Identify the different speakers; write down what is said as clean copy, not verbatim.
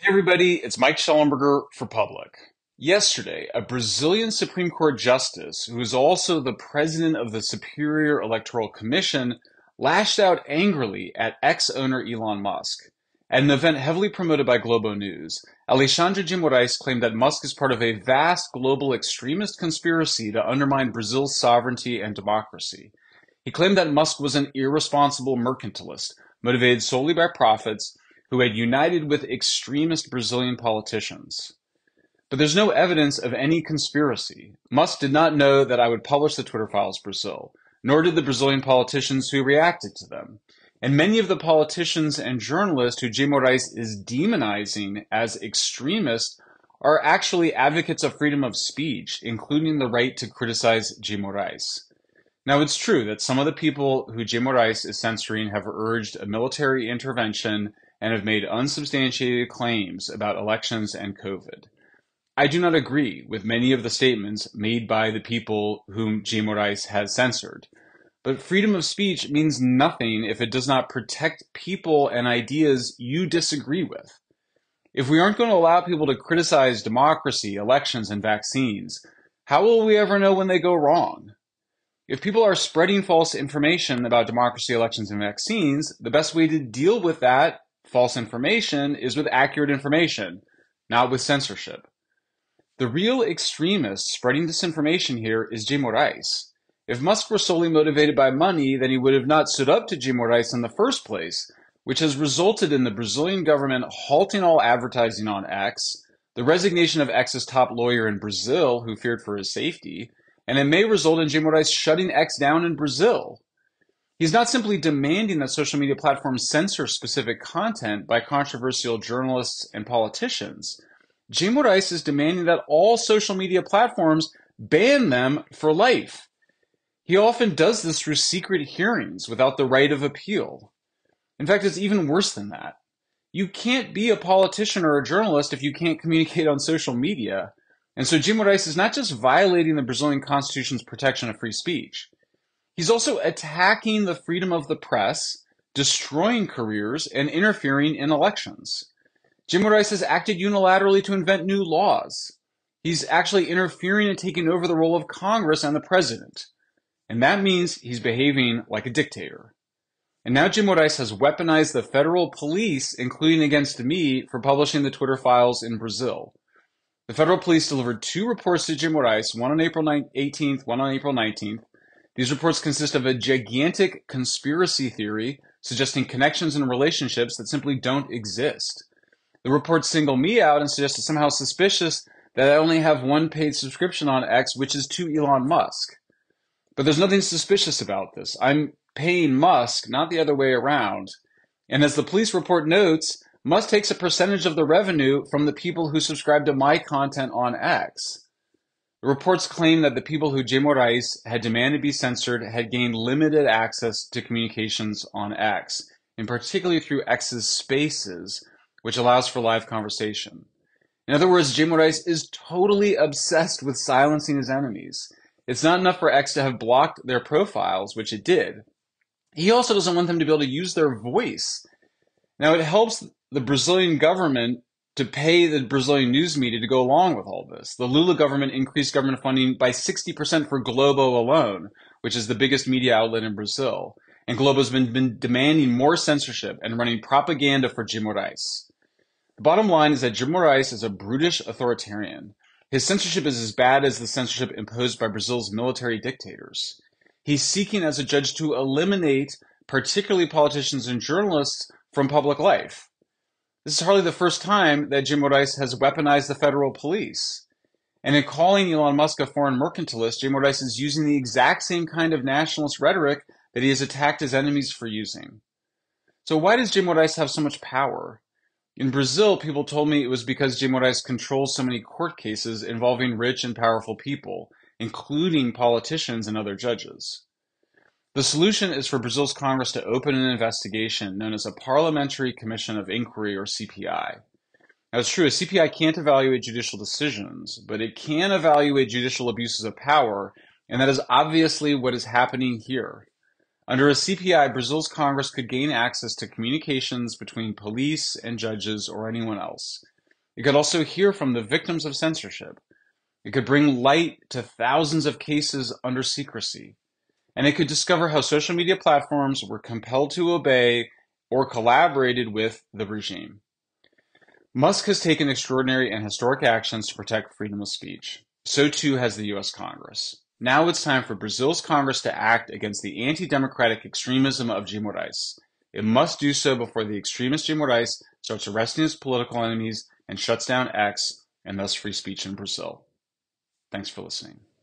Speaker 1: Hey everybody, it's Mike Shellenberger for Public. Yesterday, a Brazilian Supreme Court justice, who is also the president of the Superior Electoral Commission, lashed out angrily at ex-owner Elon Musk. At an event heavily promoted by Globo News, Alexandre de Moraes claimed that Musk is part of a vast global extremist conspiracy to undermine Brazil's sovereignty and democracy. He claimed that Musk was an irresponsible mercantilist, motivated solely by profits, who had united with extremist Brazilian politicians. But there's no evidence of any conspiracy. Musk did not know that I would publish the Twitter files Brazil, nor did the Brazilian politicians who reacted to them. And many of the politicians and journalists who J. Moraes is demonizing as extremists are actually advocates of freedom of speech, including the right to criticize J. Moraes. Now, it's true that some of the people who J. Moraes is censoring have urged a military intervention and have made unsubstantiated claims about elections and COVID. I do not agree with many of the statements made by the people whom J. Moraes has censored. But freedom of speech means nothing if it does not protect people and ideas you disagree with. If we aren't going to allow people to criticize democracy, elections, and vaccines, how will we ever know when they go wrong? If people are spreading false information about democracy, elections, and vaccines, the best way to deal with that false information is with accurate information, not with censorship. The real extremist spreading disinformation here is J. Moraes. If Musk were solely motivated by money, then he would have not stood up to J. Moraes in the first place, which has resulted in the Brazilian government halting all advertising on X, the resignation of X's top lawyer in Brazil, who feared for his safety, and it may result in J. Moraes shutting X down in Brazil. He's not simply demanding that social media platforms censor specific content by controversial journalists and politicians. J. Moraes is demanding that all social media platforms ban them for life. He often does this through secret hearings without the right of appeal. In fact, it's even worse than that. You can't be a politician or a journalist if you can't communicate on social media. And so J. Moraes is not just violating the Brazilian Constitution's protection of free speech. He's also attacking the freedom of the press, destroying careers, and interfering in elections. J. Moraes has acted unilaterally to invent new laws. He's actually interfering and taking over the role of Congress and the president. And that means he's behaving like a dictator. And now J. Moraes has weaponized the federal police, including against me, for publishing the Twitter files in Brazil. The federal police delivered 2 reports to J. Moraes, one on April 18th, one on April 19th. These reports consist of a gigantic conspiracy theory suggesting connections and relationships that simply don't exist. The reports single me out and suggest it's somehow suspicious that I only have one paid subscription on X, which is to Elon Musk. But there's nothing suspicious about this. I'm paying Musk, not the other way around. And as the police report notes, Musk takes a percentage of the revenue from the people who subscribe to my content on X. The reports claim that the people who J. Moraes had demanded be censored had gained limited access to communications on X, and particularly through X's spaces, which allows for live conversation. In other words, J. Moraes is totally obsessed with silencing his enemies. It's not enough for X to have blocked their profiles, which it did. He also doesn't want them to be able to use their voice. Now, it helps the Brazilian government to pay the Brazilian news media to go along with all this. The Lula government increased government funding by 60% for Globo alone, which is the biggest media outlet in Brazil. And Globo's been demanding more censorship and running propaganda for J. Moraes. The bottom line is that J. Moraes is a brutish authoritarian. His censorship is as bad as the censorship imposed by Brazil's military dictators. He's seeking as a judge to eliminate particularly politicians and journalists from public life. This is hardly the first time that J. Moraes has weaponized the federal police. And in calling Elon Musk a foreign mercantilist, J. Moraes is using the exact same kind of nationalist rhetoric that he has attacked his enemies for using. So why does J. Moraes have so much power? In Brazil, people told me it was because J. Moraes controls so many court cases involving rich and powerful people, including politicians and other judges. The solution is for Brazil's Congress to open an investigation known as a Parliamentary Commission of Inquiry, or CPI. Now, it's true, a CPI can't evaluate judicial decisions, but it can evaluate judicial abuses of power, and that is obviously what is happening here. Under a CPI, Brazil's Congress could gain access to communications between police and judges or anyone else. It could also hear from the victims of censorship. It could bring light to thousands of cases under secrecy. And it could discover how social media platforms were compelled to obey or collaborated with the regime. Musk has taken extraordinary and historic actions to protect freedom of speech. So too has the US Congress. Now it's time for Brazil's Congress to act against the anti-democratic extremism of Guimarães. It must do so before the extremist Guimarães starts arresting his political enemies and shuts down X and thus free speech in Brazil. Thanks for listening.